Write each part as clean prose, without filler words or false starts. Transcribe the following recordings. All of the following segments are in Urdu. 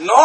9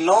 9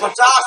50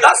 10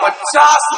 50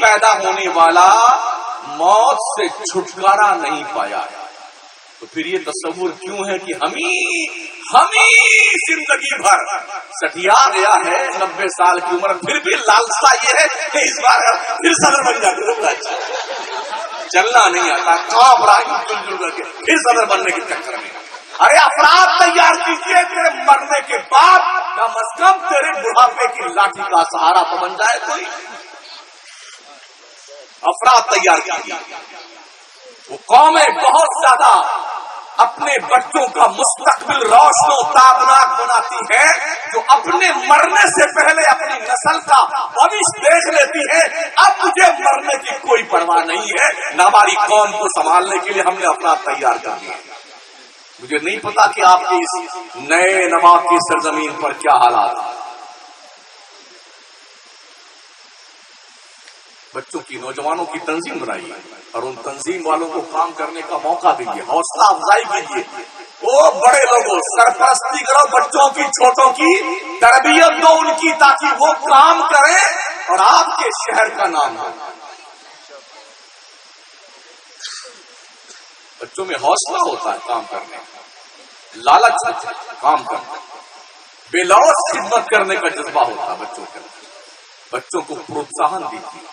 پیدا ہونے والا موت سے چھٹکارا نہیں پایا ہے. تو پھر یہ تصور کیوں ہے کہ ہم زندگی بھر سٹیا گیا ہے 90 سال کی عمر، پھر بھی لالسا یہ ہے کہ اس بار پھر صدر بن جاتے. چلنا نہیں آتا، کام رہا جل جل کر کے پھر صدر بننے کے چکر میں. ارے افراد تیار کیجیے، تیرے مرنے کے بعد کم از کم تیرے بڑھاپے کی لاٹھی کا سہارا تو بن جائے کوئی. افراد تیار کیجیے. وہ قومیں بہت زیادہ اپنے بچوں کا مستقبل روشن و تابناک بناتی ہیں جو اپنے مرنے سے پہلے اپنی نسل کا بھوشیہ دیکھ لیتی ہے. اب مجھے مرنے کی کوئی پرواہ نہیں ہے، نہ ہماری قوم کو سنبھالنے کے لیے ہم نے افراد تیار کر دیا. مجھے نہیں پتا کہ آپ کی اس نئے نواب کی سرزمین پر کیا حالات ہیں. بچوں کی، نوجوانوں کی تنظیم بنائیے اور ان تنظیم والوں کو کام کرنے کا موقع دیجیے، حوصلہ افزائی کیجیے. وہ بڑے لوگوں سرپرستی کرو، بچوں کی، چھوٹوں کی تربیت دو ان کی، تاکہ وہ کام کریں اور آپ کے شہر کا نام ہو. بچوں میں حوصلہ ہوتا ہے کام کرنے کا، لالچ ہوتا ہے کام کرنے کا، بے لوث خدمت کرنے کا جذبہ ہوتا ہے بچوں کے. بچوں کو پروتساہن دیجیے،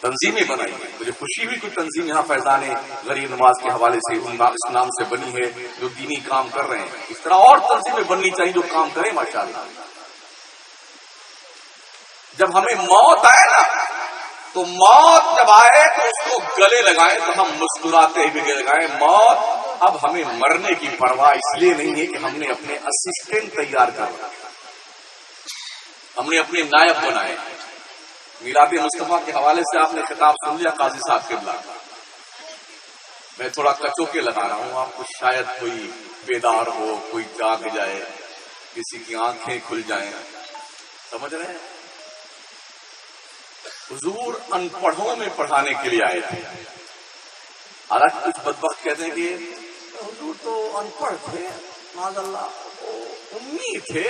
تنظیمیں بنائیے. مجھے خوشی ہوئی کہ تنظیم یہاں فیضان غریب نواز کے حوالے سے اس نام سے بنی ہے جو دینی کام کر رہے ہیں. اس طرح اور تنظیمیں بننی چاہیے جو کام کریں ماشاءاللہ. جب ہمیں موت آئے نا تو موت جب آئے تو اس کو گلے لگائیں تو ہم مسکراتے ہوئے گلے لگائیں. موت اب ہمیں مرنے کی پرواہ اس لیے نہیں ہے کہ ہم نے اپنے اسسٹنٹ تیار کر رکھے، ہم نے اپنے نائب بنائے. میلاد مصطفیٰ کے حوالے سے آپ نے خطاب سن لیا قاضی صاحب کے بلا. میں تھوڑا کچوکے لگا رہا ہوں آپ کو، شاید کوئی بیدار ہو، کوئی جاگ جائے، کسی کی آنکھیں کھل جائیں. سمجھ رہے ہیں؟ حضور ان پڑھوں میں پڑھانے کے لیے آئے تھے. حالانکہ کچھ بدبخت کہتے ہیں کہ حضور تو ان پڑھ تھے، معاذ اللہ امی تھے.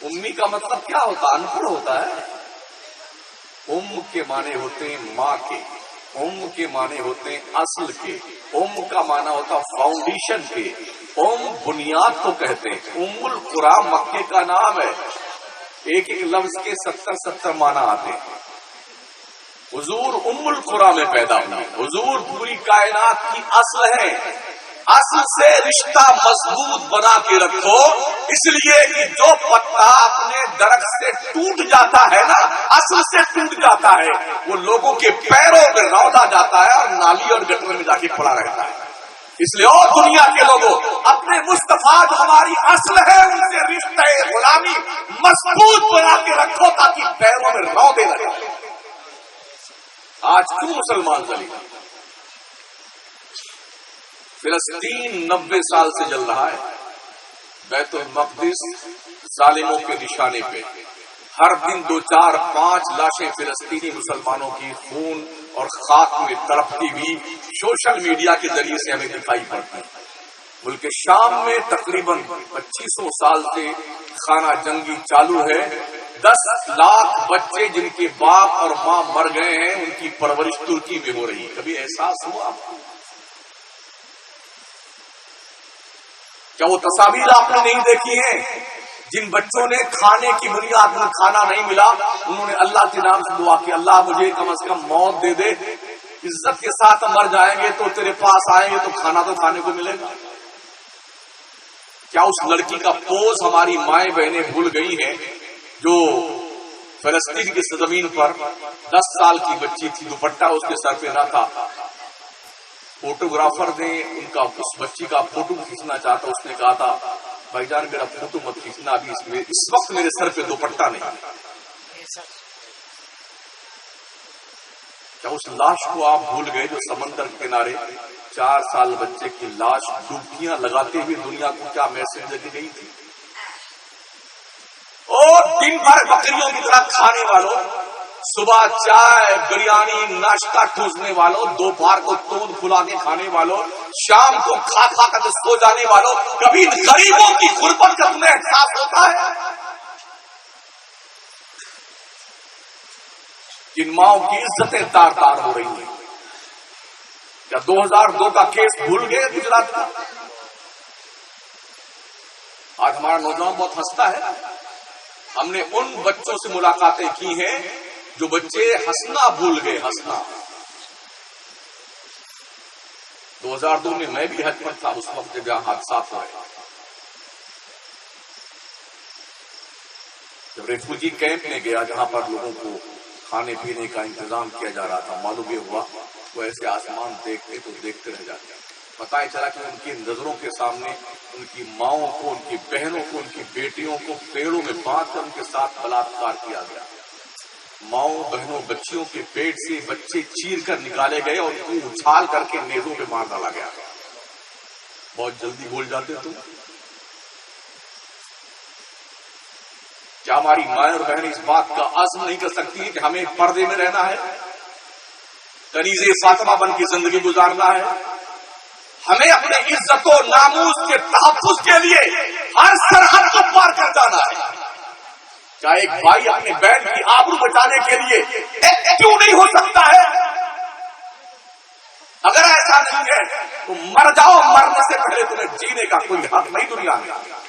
امی کا مطلب کیا ہوتا؟ ان پڑھ ہوتا ہے. ام کے معنی ہوتے ہیں ماں کے، ام کے معنی ہوتے ہیں اصل کے، ام کا معنی ہوتا فاؤنڈیشن کے، ام بنیاد کو کہتے ہیں. ام القرآ مکے کا نام ہے. ایک ایک لفظ کے 70 معنی آتے ہیں. حضور ام القرآ میں پیدا ہوئے. حضور پوری کائنات کی اصل ہے. اصل سے رشتہ مضبوط بنا کے رکھو، اس لیے کہ جو پتا اپنے درخت سے ٹوٹ جاتا ہے نا، اصل سے ٹوٹ جاتا ہے، وہ لوگوں کے پیروں میں رودا جاتا ہے اور نالی اور گٹر میں جا کے پڑا رہتا ہے. اس لیے اور دنیا کے لوگوں اپنے مصطفیٰ جو ہماری اصل ہے ان سے رشتہ غلامی مضبوط بنا کے رکھو تاکہ پیروں میں رودے نہ جائیں. آج کیوں مسلمان ذلیل؟ فلسطین 90 سال سے جل رہا ہے. بیت المقدس ظالموں کے نشانے پہ ہر دن 2 4 5 لاشیں فلسطینی مسلمانوں کی خون اور خاک میں تڑپتی ہوئی سوشل میڈیا کے ذریعے سے ہمیں دکھائی پڑتی ہے. ملک شام میں تقریباً 2500 سال سے خانہ جنگی چالو ہے. 10 لاکھ بچے جن کے باپ اور ماں مر گئے ہیں ان کی پرورش ترکی میں ہو رہی ہے. کبھی احساس ہوا آپ کو؟ کیا وہ تصاویر آپ نے نہیں دیکھی ہیں جن بچوں نے کھانے کی بنیاد میں کھانا نہیں ملا، انہوں نے اللہ کے نام سے دعا کی اللہ مجھے کم از کم موت دے دے، عزت کے ساتھ مر جائیں گے تو تیرے پاس آئیں گے تو کھانا تو کھانے کو ملے گا. کیا اس لڑکی کا پوز ہماری مائیں بہنیں بھول گئی ہیں جو فلسطین کی زمین پر 10 سال کی بچی تھی، دوپٹہ اس کے سر پہ نہ تھا. فوٹوگرافر نے ان کا اس بچی کا فوٹو کھینچنا چاہتا، اس نے کہا تھا بھائی جان میرا فوٹو مت کھینچنا، ابھی اس وقت میرے سر پہ دوپٹہ نہیں. کیا اس لاش کو آپ بھول گئے جو سمندر کے کنارے 4 سال بچے کی لاش ڈبکیاں لگاتے ہوئے دنیا کو کیا میسج دے گئی تھی؟ اور دن بھر بکریوں کی طرح کھانے والوں، صبح چائے بریانی ناشتہ ٹھوسنے والوں، دوپہر کو تود کھلا کے کھانے والوں، شام کو کھا کھا کر سو جانے والوں، کبھی غریبوں کی غربت کا تمہیں احساس ہوتا ہے؟ جن ماؤں کی عزتیں تار تار ہو رہی ہیں. کیا 2002 کا کیس بھول گئے گجرات کا؟ آج ہمارا نوجوان بہت ہنستا ہے. ہم نے ان بچوں سے ملاقاتیں کی ہیں جو بچے ہنسنا بھول گئے. ہنسنا 2002 میں میں بھی حج پر تھا اس وقت جب یہاں حادثات ہوئے. جب ریفیوجی کیمپ میں گیا جہاں پر لوگوں کو کھانے پینے کا انتظام کیا جا رہا تھا، معلوم یہ ہوا وہ ایسے آسمان دیکھتے تو دیکھتے رہ جاتے. پتہ ہی چلا کہ ان کی نظروں کے سامنے ان کی ماؤں کو، ان کی بہنوں کو، ان کی بیٹیوں کو پیڑوں میں باندھ کر ان کے ساتھ بلاత్కాر کیا گیا. ماؤں بہنوں بچیوں کے پیٹ سے بچے چیر کر نکالے گئے اور ان کو اچھال کر کے نیزوں پہ مار ڈالا گیا. بہت جلدی بھول جاتے تم. کیا ہماری مائیں اور بہنیں اس بات کا عزم نہیں کر سکتی کہ ہمیں پردے میں رہنا ہے، کنیز فاطمہ بن کی زندگی گزارنا ہے؟ ہمیں اپنے عزت و ناموس کے تحفظ کے لیے ہر سرحد کو پار کر جانا ہے. کیا ایک بھائی اپنی بہن کی آبرو بچانے کے لیے کیوں نہیں ہو سکتا ہے؟ اگر ایسا نہیں ہے تو مر جاؤ. مرنے سے پہلے تمہیں جینے کا کوئی حق نہیں دنیا میں.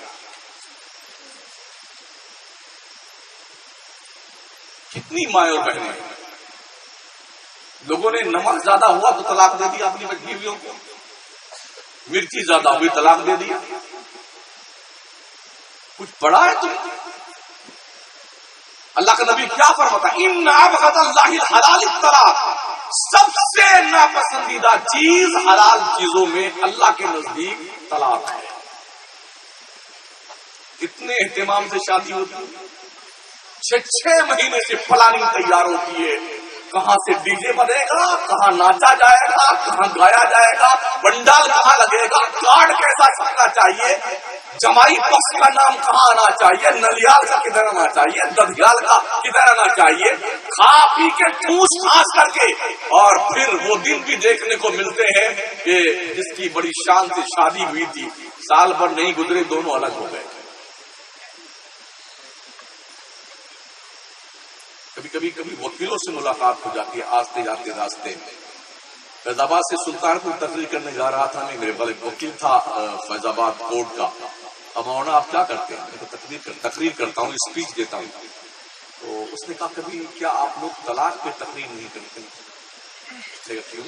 کتنی مائیں اور بہنیں، لوگوں نے نمک زیادہ ہوا تو طلاق دے دیا اپنی بیویوں کو، مرچی زیادہ ہوئی طلاق دے دیا. کچھ پڑا ہے تم؟ اللہ کا نبی کیا فرماتا ہے؟ ان ابغض اللہ الحلال الطلاق. سب سے ناپسندیدہ چیز حلال چیزوں میں اللہ کے نزدیک طلاق ہے. اتنے اہتمام سے شادی ہوتی ہے، 6 مہینے سے پلاننگ تیار ہوتی ہے. کہاں سے ڈی جے بنے گا، کہاں ناچا جائے گا، کہاں گایا جائے گا، بنڈال کہاں لگے گا، کارڈ کیسا چلنا چاہیے، جمائی پکش کا نام کہاں آنا چاہیے، نلیال کا کدھر آنا چاہیے، ددیال کا کدھر آنا چاہیے. کھا پی کے ٹھوس ٹھاس کر کے اور پھر وہ دن بھی دیکھنے کو ملتے ہیں کہ جس کی بڑی شان سے شادی ہوئی تھی، سال بھر نہیں گزرے دونوں الگ ہو گئے. کبھی وکیلوں سے ملاقات ہو جاتی ہے آستے جاتے راستے میں. فیض آباد سے سلطانپور تقریر کرنے جا رہا تھا. میں میرے بڑے وکیل تھا فیض آباد کورٹ کا. اب مولانا آپ کیا کرتے ہیں؟ میں تقریر کرتا ہوں، اسپیچ دیتا ہوں. تو اس نے کہا کبھی کیا آپ لوگ طلاق پہ تقریر نہیں کرتے؟ کیوں؟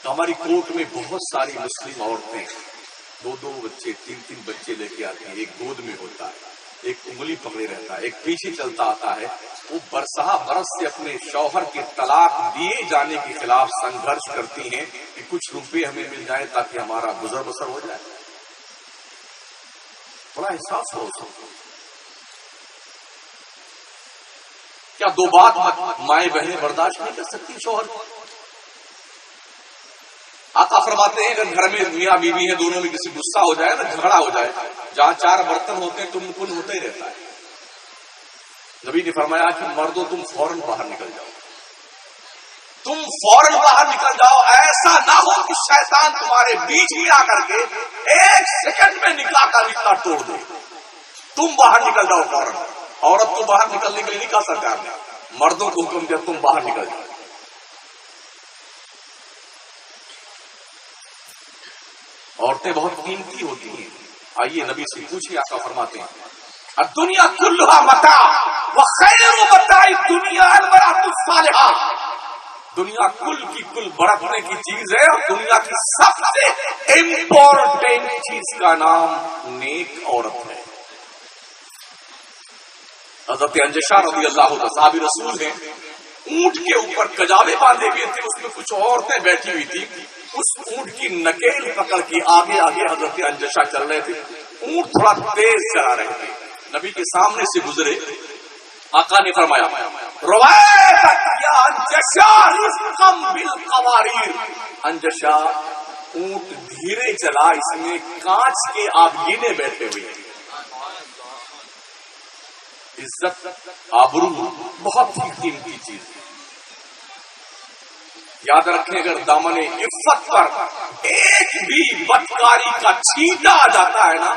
تو ہماری کورٹ میں بہت ساری مسلم عورتیں 2 بچے 3 بچے لے کے آتی ہیں. ایک گود میں ہوتا ہے، ایک انگلی پکڑے رہتا ہے، ایک پیچھے چلتا آتا ہے. وہ برسہ برس سے اپنے شوہر کے طلاق دیے جانے کے خلاف سنگھرش کرتی ہیں کہ کچھ روپے ہمیں مل جائیں تاکہ ہمارا گزر بسر ہو جائے. بڑا احساس ہو سکتا. کیا 2 بات مائیں بہنیں برداشت نہیں کر سکتی شوہر کو؟ آقا فرماتے ہیں اگر گھر میں میاں بیوی ہیں، دونوں میں کسی غصہ ہو جائے نا، جھگڑا ہو جائے، جہاں 4 برتن ہوتے ہیں تم کن ہوتا ہی رہتا ہے. نبی نے فرمایا کہ مردوں تم فوراً باہر نکل جاؤ، تم فوراً باہر نکل جاؤ. ایسا نہ ہو کہ شیطان تمہارے بیچ میں آ کر کے 1 سیکنڈ میں نکلا کر رشتہ توڑ دے. تم باہر نکل جاؤ فوراً. عورت کو باہر نکلنے کے لیے نہیں کہا سرکار نے، مردوں کو حکم دیا تم باہر نکل جاؤ. عورتیں بہت قیمتی ہوتی ہیں. آئیے نبی سے پوچھیں. آقا فرماتے ہیں الدنیا کلھا متاع وخیر متاع الدنیا المرأة الصالحہ. دنیا کل کی کل برتنے کی چیز ہے اور دنیا کی سب سے امپورٹنٹ چیز کا نام نیک عورت ہے. حضرت انجشا رضی اللہ عنہ صحابی رسول ہیں، اونٹ کے اوپر کجاوے باندھے ہوئے تھے، اس میں کچھ عورتیں بیٹھی ہوئی تھی. اس اونٹ کی نکیل پکڑ کے آگے حضرت انجشا چل رہے تھے. اونٹ تھوڑا تیز چلا رہے تھے. نبی کے سامنے سے گزرے. آقا نے فرمایا انجشا اونٹ دھیرے چلا، اس میں کانچ کے آبگینے بیٹھے ہوئے ہیں. عزت آبرو بہت ہی قیمتی چیز ہے. یاد رکھیں اگر دامن عفت پر ایک بھی بدکاری کا چھینٹا آ جاتا ہے نا،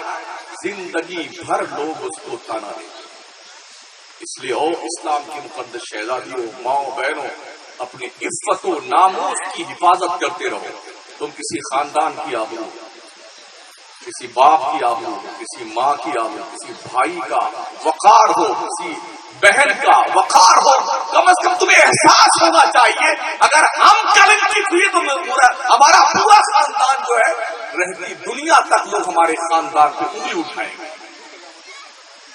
زندگی بھر لوگ اس کو تانا دیں. اس لیے او اسلام کی مقدس شہزادیوں، ماؤں بہنوں، اپنی عفت و ناموس کی حفاظت کرتے رہو. تم کسی خاندان کی آبرو، کسی باپ کی آبرو، کسی ماں کی آبرو، کسی بھائی کا وقار ہو، کسی بہن کا وقار ہو، کم از کم تمہیں احساس ہونا چاہیے اگر ہم کلنکت ہوئے تو ہمارا پورا خاندان جو ہے رہتی دنیا تک لوگ ہمارے خاندان پہ انگلی اٹھائیں گے.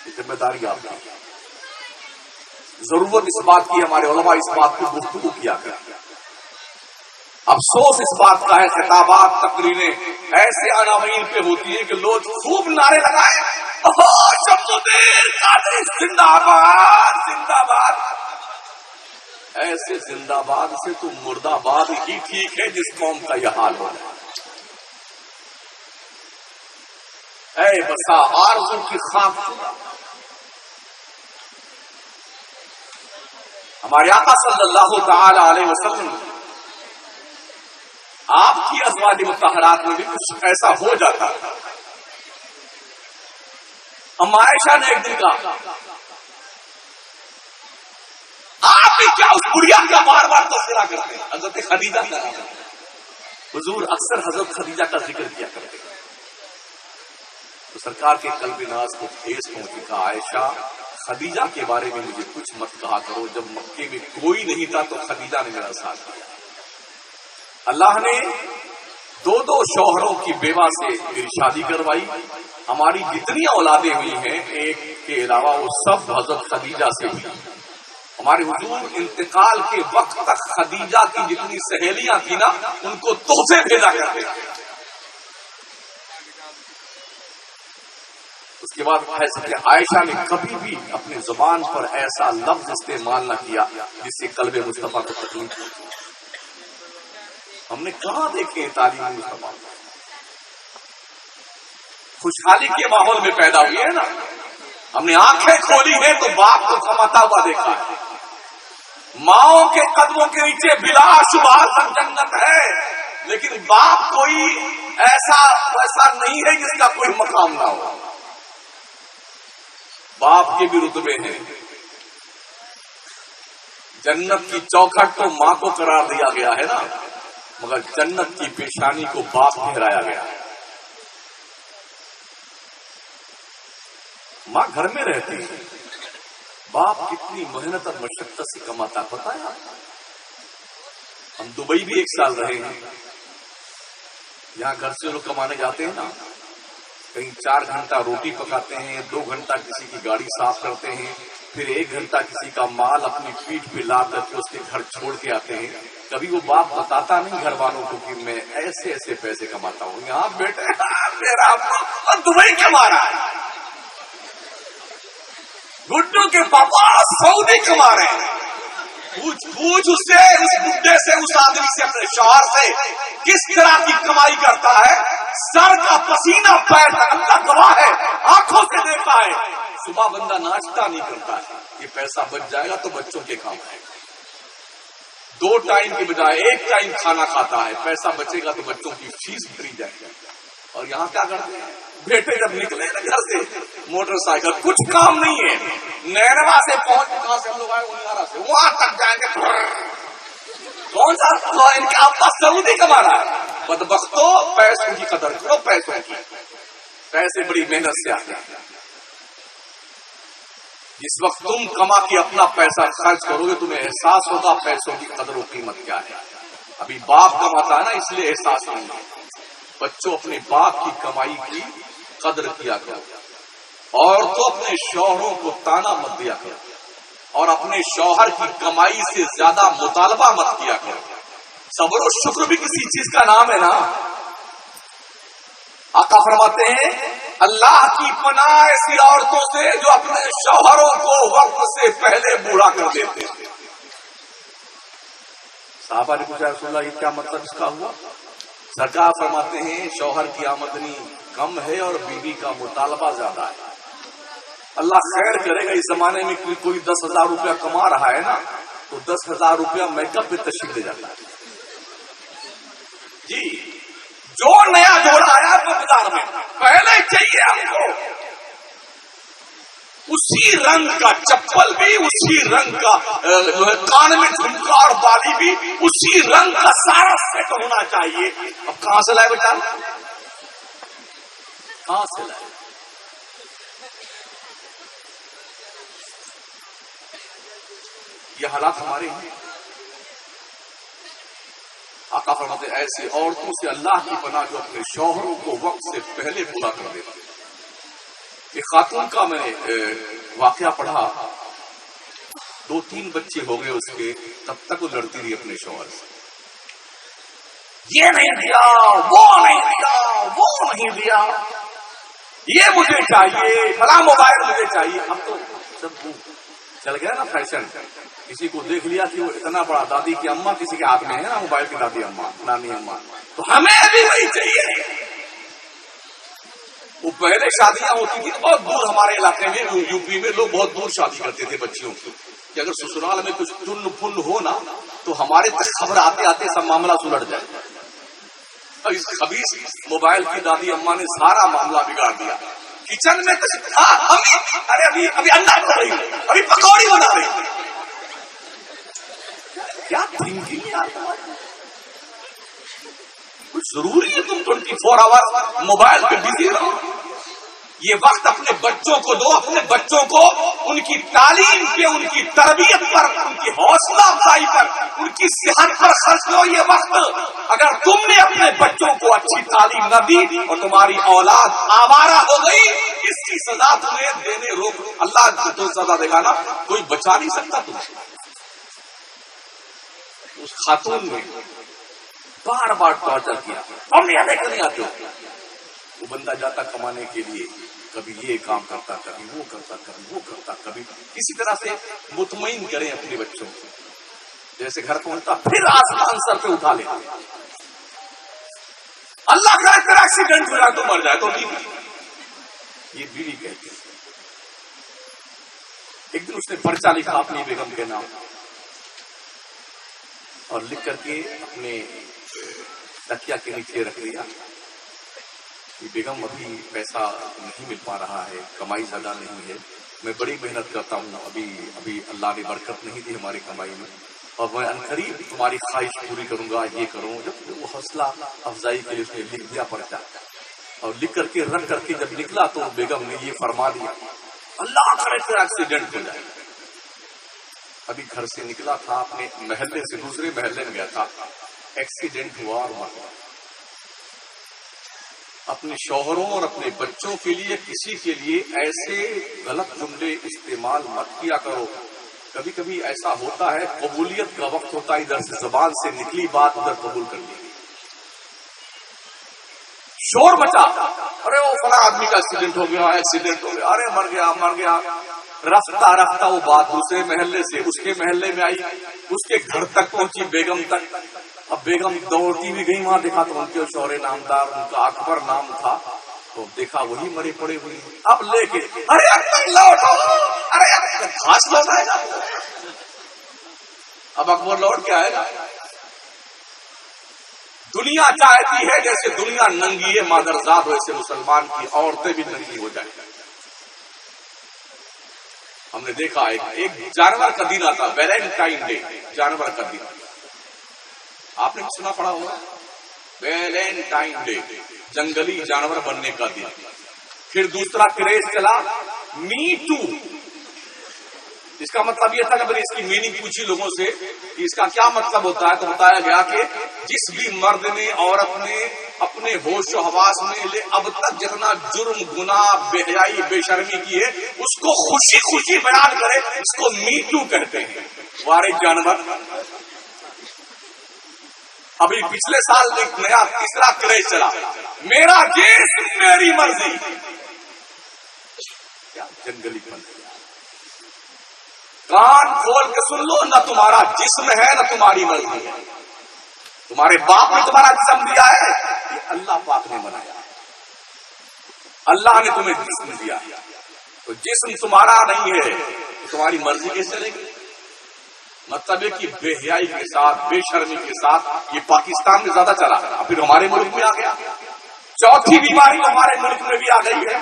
یہ ذمہ داری آپ کی. ضرورت اس بات کی، ہمارے علماء اس بات کو گفتگو کیا کرتے. افسوس اس بات کا ہے خطابات تقریریں ایسے عناوین پہ ہوتی ہیں کہ لوگ خوب نعرے لگائے، شمس الدین قادری زندہ باد زندہ باد. ایسے زندہ باد سے تو مردہ باد ہی ٹھیک ہے جس قوم کا یہ حال ہو رہا ہے. اے بسا آرزو کی خاک شدہ ہمارے آقا صلی اللہ تعالی علیہ وسلم، آپ کی ازواج مطہرات میں بھی کچھ ایسا ہو جاتا. ہم عائشہ نے ایک دن کہا آپ بھی کیا اس بڑھیا کا بار بار تذکرہ کرتے ہیں. حضرت خدیجہ کا حضور اکثر حضرت خدیجہ کا ذکر کیا کرتے ہیں. تو سرکار کے قلب ناز کو ٹھیس پہنچی. کہا عائشہ خدیجہ کے بارے میں مجھے کچھ مت کہا کرو. جب مکے میں کوئی نہیں تھا تو خدیجہ نے میرا ساتھ دیا. اللہ نے دو شوہروں کی بیوہ سے میری شادی کروائی. ہماری جتنی اولادیں ہوئی ہیں ایک کے علاوہ وہ سب حضرت خدیجہ سے ہوئی. ہمارے حضور انتقال کے وقت تک خدیجہ کی جتنی سہیلیاں تھیں نا ان کو تحفے بھیجا کرتے تھے. اس کے بعد حضرت عائشہ نے کبھی بھی اپنی زبان پر ایسا لفظ استعمال نہ کیا جس سے قلب مصطفیٰ کو تکلیف ہو. ہم نے کہاں دیکھے تعلیم مصطفیٰ خوشحالی کے ماحول میں پیدا ہوئی ہے نا. ہم نے آنکھیں کھولی ہیں تو باپ کو کماتا ہوا دیکھا ہے. ماؤں کے قدموں کے نیچے بلا شبہ جنت ہے، لیکن باپ کوئی ایسا نہیں ہے جس کا کوئی مقام نہ ہو. باپ کے بھی رتبے ہیں. جنت کی چوکھٹ تو ماں کو قرار دیا گیا ہے نا، مگر جنت کی پیشانی کو باپ ٹھہرایا گیا ہے. ماں گھر میں رہتی ہے، باپ کتنی محنت اور مشقت سے کماتا پتا ہے. ہم دبئی بھی 1 سال رہے ہیں. یہاں گھر سے لوگ کمانے جاتے ہیں نا، کہیں 4 گھنٹہ روٹی پکاتے ہیں، 2 گھنٹہ کسی کی گاڑی صاف کرتے ہیں، پھر 1 گھنٹہ کسی کا مال اپنی پیٹھ پہ لا کر کے اس کے گھر چھوڑ کے آتے ہیں. کبھی وہ باپ بتاتا نہیں گھر والوں کو کہ میں ایسے ایسے پیسے کماتا ہوں. یہاں بیٹے میرا دبئی کما رہا ہے، گڈو کے پاپا سعودی کما رہے ہیں. پوچھ اس سے، اس بڈھے سے، اس آدمی سے، اپنے شوہر سے کس طرح کی کمائی کرتا ہے. سر کا پسینہ پیر تک اللہ گواہ ہے، آنکھوں سے دیکھا ہے. صبح بندہ ناشتہ نہیں کرتا ہے، یہ پیسہ بچ جائے گا تو بچوں کے کام آئے گا. 2 ٹائم کے بجائے 1 ٹائم کھانا کھاتا ہے، پیسہ بچے گا تو بچوں کی فیس بھری جائے گی. اور یہاں کیا کرتے ہیں بیٹے جب نکلے نا گھر سے موٹر سائیکل، کچھ کام نہیں ہے. نینوا سے پہنچ، کہاں سے ہم لوگ آئے انارا سے، وہاں تک جائیں گے. کون سا ان کا ابا سعودی کما رہا ہے. بدبختو پیسوں کی قدر کرو. پیسوں کی، پیسے بڑی محنت سے آتے ہیں. جس وقت تم کما کے اپنا پیسہ خرچ کرو گے تمہیں احساس ہوگا پیسوں کی قدر و قیمت کیا ہے. ابھی باپ کماتا ہے نا اس لیے احساس نہیں ہے. بچوں اپنے باپ کی کمائی کی قدر کیا کرو. اور تو اپنے شوہروں کو تانا مت دیا کرو، اور اپنے شوہر کی کمائی سے زیادہ مطالبہ مت کیا کرو. صبر و شکر بھی کسی چیز کا نام ہے نا. آقا فرماتے ہیں اللہ کی پناہ ایسی عورتوں سے جو اپنے شوہروں کو وقت سے پہلے بوڑھا کر دیتے ہیں. صحابہ نے پوچھا رسول اللہ یہ کیا مطلب اس کا ہوا؟ سرکار فرماتے ہیں شوہر کی آمدنی کم ہے اور بیوی کا مطالبہ زیادہ ہے. اللہ خیر کرے گا، اس زمانے میں کوئی 10,000 روپیہ کما رہا ہے نا تو 10,000 روپیہ میک اپ پہ تشریف لے جاتا ہے. جی جو نیا جوڑا آیا بازار میں پہلے چاہیے ہم کو، اسی رنگ کا چپل بھی، اسی رنگ کا جو ہے کان میں جھمکا اور بالی بھی اسی رنگ کا سارا سیٹ ہونا چاہیے. اب کہاں سے لائے بیٹا؟ کہاں سے لائے؟ یہ حالات ہمارے ہیں. آقا فرماتے ایسی عورتوں سے اللہ کی پناہ جو اپنے شوہروں کو وقت سے پہلے پورا کر دیتا. ایک خاتون کا میں نے واقعہ پڑھا، 2-3 بچے ہو گئے اس کے، تب تک وہ لڑتی رہی اپنے شوہر سے، یہ نہیں دیا، وہ نہیں دیا، وہ نہیں دیا، یہ مجھے چاہیے، فلاں موبائل مجھے چاہیے. اب تو سب چل گیا نا فیشن. کسی کو دیکھ لیا کہ وہ اتنا بڑا دادی کی اماں کسی کے ہاتھ میں ہے نا موبائل کی دادی اماں، نانی اماں، تو ہمیں بھی وہی چاہیے. وہ پہلے شادیاں ہوتی تھی بہت دور، ہمارے علاقے میں یو پی میں لوگ بہت دور شادی کرتے تھے بچیوں کی، کہ اگر سسرال میں کچھ چن پن ہو نا تو ہمارے تک خبر آتے آتے سب معاملہ سلٹ جائے. اس خبیث موبائل کی دادی اماں نے سارا معاملہ بگاڑ دیا. کچن میں ارے ابھی انڈا بنا رہی، ابھی پکوڑی بنا رہی. کیا تھنکنگ ہے کچھ ضروری ہے تم 24 آور موبائل پہ بزی رہو؟ یہ وقت اپنے بچوں کو دو، اپنے بچوں کو ان کی تعلیم پہ، ان کی تربیت پر، ان کی حوصلہ افزائی پر، ان کی صحت پر خرچ کرو. یہ وقت اگر تم نے اپنے بچوں کو اچھی تعلیم نہ دی اور تمہاری اولاد آوارہ ہو گئی، اس کی سزا تمہیں دینے روک. اللہ تو سزا دے گا نا، کوئی بچا نہیں سکتا تمہیں. اس خاتون نے بار بار ٹارچر کیا، ہم یہاں دیکھ نہیں آتے. وہ بندہ جاتا کمانے کے لیے، کبھی یہ کام کرتا، کبھی وہ کرتا، کبھی وہ کرتا، کبھی کسی طرح سے مطمئن کریں اپنے بچوں کو. جیسے گھر پہنچتا پھر آسمان سر پہ اٹھا لیتے. اللہ کرے تیرا ایکسیڈنٹ ہو جائے تو مر جائے تو یہ بیوی کہتی. ایک دن اس نے پرچہ لکھا اپنی بیگم کے نام اور لکھ کر کے اپنے تکیا کے نیچے رکھ دیا کہ بیگم ابھی پیسہ نہیں مل پا رہا ہے، کمائی زیادہ نہیں ہے، میں بڑی محنت کرتا ہوں، ابھی اللہ نے برکت نہیں دی ہماری کمائی میں، اور میں عنقریب تمہاری خواہش پوری کروں گا، یہ کروں. جب وہ حوصلہ افزائی کے لیے اس نے لکھ دیا پرچہ، اور لکھ کر کے رکھ کر کے جب نکلا تو بیگم نے یہ فرما دیا اللہ کرے تیرا ایکسیڈنٹ ہو جائے. ابھی گھر سے نکلا تھا، اپنے محلے سے دوسرے محلے میں گیا تھا، ایکسیڈنٹ ہوا اور مر گیا. اپنے شوہروں اور اپنے بچوں کے لیے کسی کے لیے ایسے غلط جملے استعمال مت کیا کرو. کبھی کبھی ایسا ہوتا ہے قبولیت کا وقت ہوتا ہے، ادھر سے زبان سے نکلی بات ادھر قبول کر لی. شور مچا، ارے وہ فلاں آدمی کا ایکسیڈنٹ ہو گیا، ایکسیڈنٹ ہو گیا، ارے مر گیا مر گیا. رفتہ رفتہ وہ بات دوسرے محلے سے اس کے محلے میں آئی، اس کے گھر تک پہنچی، بیگم تک. اب بیگم دوڑتی بھی گئی، وہاں دیکھا تو ان کے شوہر نامدار، ان کا اکبر نام تھا، تو دیکھا وہی مرے پڑے ہوئے. اب لے کے ارے لوٹو، ارے خاص لوٹ آئے گا. اب اکبر لوٹ کے آئے گا. دنیا چاہتی ہے جیسے دنیا ننگی ہے مادرزاد، ویسے مسلمان کی عورتیں بھی ننگی ہو جائیں. ہم نے دیکھا ایک جانور کا دن آتا، ویلنٹائن ڈے، جانور کا دن. آپ نے سنا پڑا ہوگا ویلنٹائن ڈے، جنگلی جانور بننے کا دن. پھر دوسرا کریز چلا می ٹو. اس کا مطلب یہ تھا کہ میں نے اس کی میننگ پوچھی لوگوں سے کہ اس کا کیا مطلب ہوتا ہے، تو بتایا گیا کہ جس بھی مرد نے عورت نے اپنے ہوش و حواس میں اب تک جتنا جرم، گناہ، بے حیائی، بے شرمی کی ہے اس کو خوشی خوشی بیان کرے، اس کو می ٹو کہتے ہیں. وارے جانور. ابھی پچھلے سال ایک نیا تیسرا کریز چلا، میرا جسم میری مرضی. کیا جنگلی پن. کان کھول کے سن لو، نہ تمہارا جسم ہے نہ تمہاری مرضی ہے. تمہارے باپ نے تمہارا جسم دیا ہے، یہ اللہ پاک نے بنایا. اللہ نے تمہیں جسم دیا، تو جسم تمہارا نہیں ہے تو تمہاری مرضی کیسے چلے گی؟ مطلب ہے کہ بے حیائی کے ساتھ، بے شرمی کے ساتھ یہ پاکستان میں زیادہ چلا، پھر ہمارے ملک میں آ گیا. چوتھی بیماری ہمارے ملک میں بھی آ گئی ہے.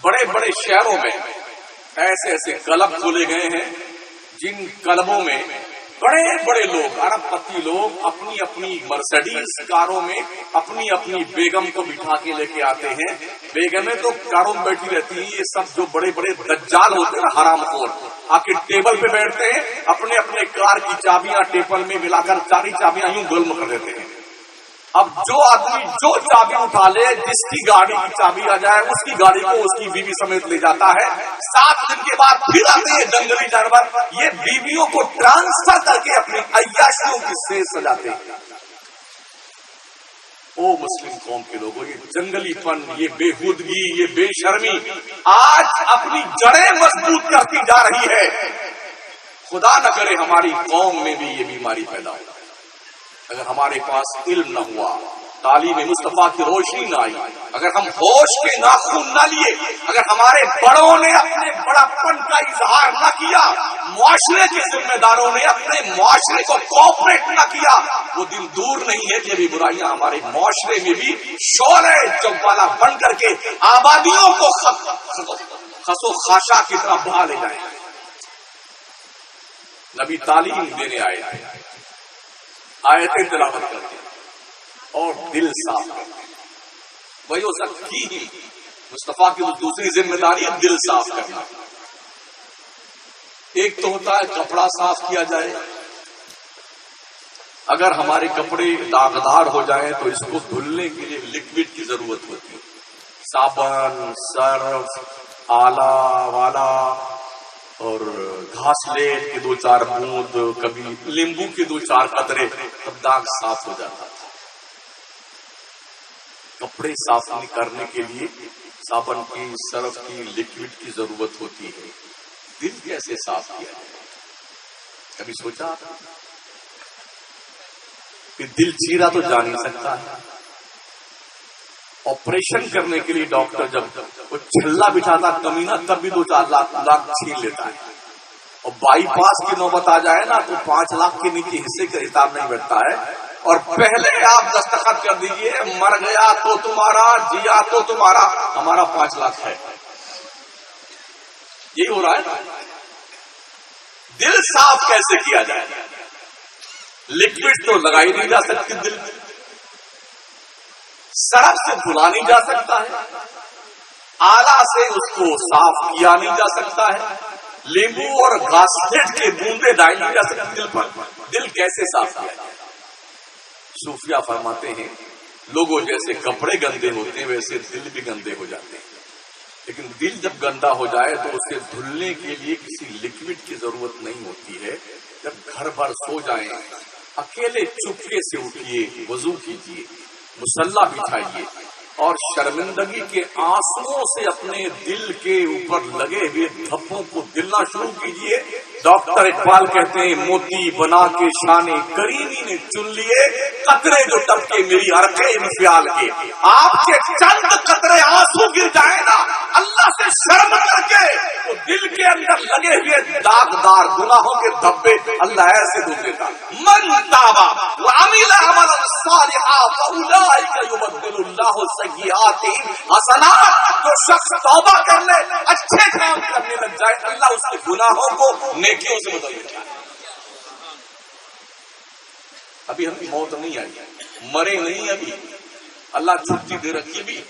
بڑے بڑے شہروں میں ایسے ایسے کلب کھولے گئے ہیں جن کلبوں میں بڑے بڑے لوگ، ارب پتی لوگ اپنی اپنی مرسڈیز کاروں میں اپنی اپنی بیگم کو بٹھا کے لے کے آتے ہیں. بیگمیں تو کاروں میں بیٹھی رہتی ہیں، یہ سب جو بڑے بڑے دجال ہوتے ہیں نا، حرام خور، آ کے ٹیبل پہ بیٹھتے ہیں، اپنے اپنے کار کی چابیاں ٹیبل میں ملا کر ساری چابیاں یوں گلم کر دیتے ہیں. اب جو آدمی جو چابی اٹھا لے، جس کی گاڑی کی چابی آ جائے، اس کی گاڑی کو اس کی بیوی سمیت لے جاتا ہے. 7 دن کے بعد پھر آتے ہیں جنگلی جانور، یہ بیویوں کو ٹرانسفر کر کے اپنی عیاشیوں کی سیز سجاتے ہیں. او مسلم قوم کے لوگوں، یہ جنگلی پن، یہ بےہودگی، یہ بے شرمی آج اپنی جڑیں مضبوط کرتی جا رہی ہے. خدا نہ کرے ہماری قوم میں بھی یہ بیماری پیدا ہو. اگر ہمارے پاس علم نہ ہوا، تعلیم مصطفیٰ کی روشنی نہ آئی، اگر ہم ہوش کے ناخن نہ لیے، اگر ہمارے بڑوں نے اپنے بڑپن کا اظہار نہ کیا، معاشرے کے ذمہ داروں نے اپنے معاشرے کو کوآپریٹ نہ کیا، وہ دن دور نہیں ہے کہ یہ برائیاں ہمارے معاشرے میں بھی شعلہ چوبالا بن کر کے آبادیوں کو خسو خاشاک کی طرح بہا لے جائیں. نبی تعلیم دینے آئے تھے، آیتیں تلاوت کرتے اور دل صاف کرتے. وہی ہو سکتی ہی مصطفیٰ کی دوسری ذمہ داری ہے دل صاف کرنا. ایک تو ہوتا ہے کپڑا صاف کیا جائے. اگر ہمارے کپڑے داغدار ہو جائیں تو اس کو دھلنے کے لیے لکوڈ کی ضرورت ہوتی ہے. صابن، سرف، آلہ والا اور گھاسلیٹ کے 2-4 بوند، کبھی لیمبو کے 2-4 قطرے، تب داغ صاف ہو جاتا تھا. کپڑے صاف کرنے کے لیے صابن کی، سرف کی، لکوڈ کی ضرورت ہوتی ہے. دل کیسے صاف کیا جائے؟ کبھی سوچا کہ دل چیرا تو جا نہیں سکتا ہے. آپریشن کرنے کے لیے ڈاکٹر جب وہ چھلا بٹھاتا کمینہ تب بھی 2-4 لاکھ چھین لیتا ہے. اور بائی پاس کی نوبت آ جائے نا تو 5 لاکھ کے نیچے حصے کا حساب نہیں بیٹھتا ہے. اور پہلے آپ دستخط کر دیجئے، مر گیا تو تمہارا، جیا تو تمہارا، ہمارا 5 لاکھ ہے. یہی ہو رہا ہے نا. دل صاف کیسے کیا جائے؟ لکوڈ تو لگائی نہیں جا سکتی، دل سرف سے دھلا نہیں جا سکتا ہے، آلہ سے اس کو صاف کیا نہیں جا سکتا ہے، لیمبو اور گھاسلیٹ کے بوندے ڈالی نہیں جا سکتی دل پر. دل کیسے صاف کیا جائے؟ صوفیہ فرماتے ہیں لوگوں جیسے کپڑے گندے ہوتے ہیں ویسے دل بھی گندے ہو جاتے ہیں. لیکن دل جب گندا ہو جائے تو اسے دھلنے کے لیے کسی لکوڈ کی ضرورت نہیں ہوتی ہے. جب گھر بھر سو جائیں، اکیلے چپکے سے اٹھیے، وضو کیجیے، مصلی بچھائیے اور شرمندگی کے آنسوؤں سے اپنے دل کے اوپر لگے ہوئے دھبوں کو دلنا شروع کیجیے. ڈاکٹر اقبال کہتے ہیں موتی بنا کے شانے کریمی نے چن لیے، قطرے جو ٹپکے میری عرقے انفعال کے. آپ کے چند قطرے آنسو گر جائیں نا اللہ سے شرم کر کے، تو دل کے اندر لگے ہوئے داغدار گناہوں کے دھبے اللہ ایسے دھو دیتا. من تابا وعمل عملا صالحا فاولئک یبدل اللہ سیئاتہم حسنات. جو شخص توبہ کر لے، اچھے کام کرنے لگ جائے، اللہ اس کے گناہوں کو نیکیوں سے بدل دیتا ہے. ابھی ہمیں موت نہیں آئی، مرے نہیں ابھی، اللہ چھٹی دے رکھی بھی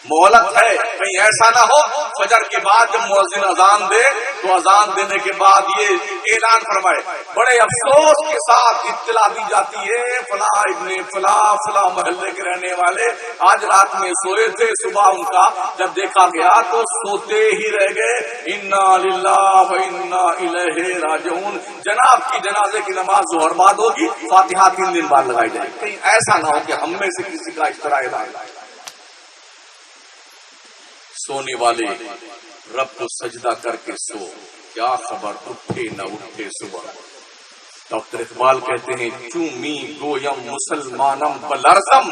مہلت ہے. کہیں ایسا نہ ہو فجر کے بعد جب مؤذن اذان دے تو اذان دینے کے بعد یہ اعلان فرمائے، بڑے افسوس کے ساتھ اطلاع دی جاتی ہے فلاں ابن فلاں محلے کے رہنے والے آج رات میں سوئے تھے، صبح ان کا جب دیکھا گیا تو سوتے ہی رہ گئے. انا للہ و انا الیہ راجعون. جناب کی جنازے کی نماز ظہر بعد ہوگی، فاتحہ 3 دن بعد لگائی جائے. کہیں ایسا نہ ہو کہ ہم میں سے کسی کا اشتراء اعلان. سونے والے رب کو سجدہ کر کے سو، کیا خبر اٹھے نہ اٹھے صبح. ڈاکٹر اقبال کہتے ہیں چومی گویم مسلمانم بلرزم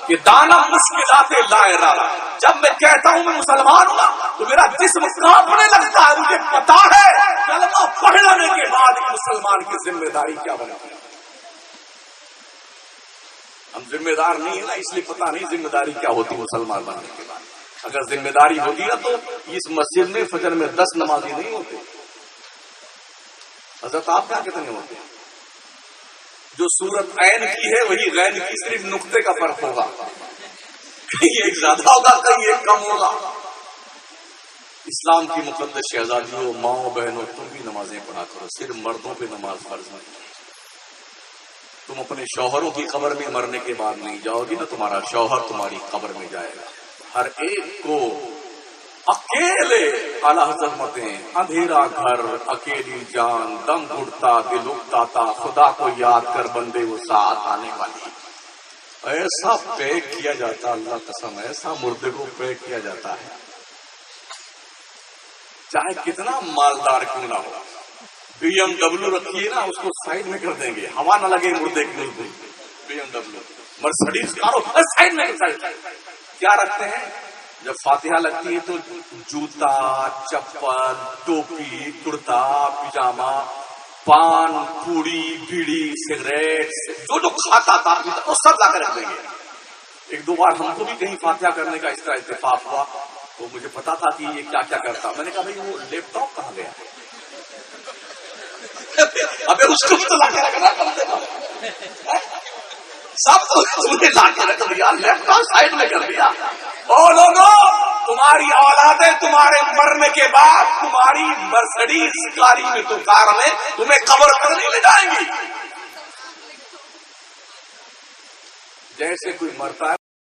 کہ دانم مشکلات لائے رہا. جب میں کہتا ہوں میں مسلمان ہوں تو میرا جسم کانپنے لگتا ہے. مجھے پتا ہے کلمہ پڑھ لینے کے بعد مسلمان کی ذمہ داری کیا بنتی ہے. ہم ذمہ دار نہیں ہے نا، اس لیے پتا نہیں ذمہ داری کیا ہوتی مسلمان بننے کے بعد. اگر ذمہ داری ہوتی نا تو اس مسجد میں فجر میں 10 نمازی نہیں ہوتے. حضرت آپ کیا کتنے ہوتے ہیں؟ جو صورت عین کی ہے وہی غین کی صرف نقطے کا فرق ہوگا، کہیں ایک زیادہ ہوگا کہیں ایک کم ہوگا. اسلام کی مقدس شہزادیوں، ماؤں بہنوں، تم بھی نمازیں پڑھا کرو. صرف مردوں پہ نماز فرض نہیں. تم اپنے شوہروں کی قبر میں مرنے کے بعد نہیں جاؤ گی نا، تمہارا شوہر تمہاری قبر میں جائے گا. ہر ایک کو اکیلے اعلیٰ حضرت ہیں، اندھیرا گھر اکیلی جان، دم گھٹتا دل اکتاتا، خدا کو یاد کر بندے وہ ساتھ آنے والی. ایسا پیک کیا جاتا، اللہ قسم ایسا مردے کو پیک کیا جاتا ہے، چاہے کتنا مالدار کیوں نہ ہو. BMW رکھیے نا، اس کو سائڈ میں کر دیں گے، ہوا نہ لگے مردے کی. BMW مرسڈیز کارو سائڈ میں کیا رکھتے ہیں؟ جب فاتحہ لگتی ہے تو جوتا، چپل، ٹوپی، کرتا، پیجامہ، پان، پوڑی، بیڑی، سگریٹ، جو کھاتا تھا وہ سب لا کر رکھ دیں گے. ایک دو بار ہم کو بھی کہیں فاتحہ کرنے کا اس طرح اتفاق ہوا تو مجھے پتا تھا کہ یہ کیا کیا کرتا. میں نے کہا بھائی وہ لیپ ٹاپ کہاں گیا؟ ابھی اس کو تو لا کے رکھنا کرتے تھا، سب تو لا کے رکھ دیا، لیپ ٹاپ سائڈ میں کر دیا. اور لوگوں تمہاری اولادیں تمہارے مرنے کے بعد تمہاری مرسڈیز کاری میں تو کار میں تمہیں قبر پر نہیں لے جائیں گی. جیسے کوئی مرتا ہے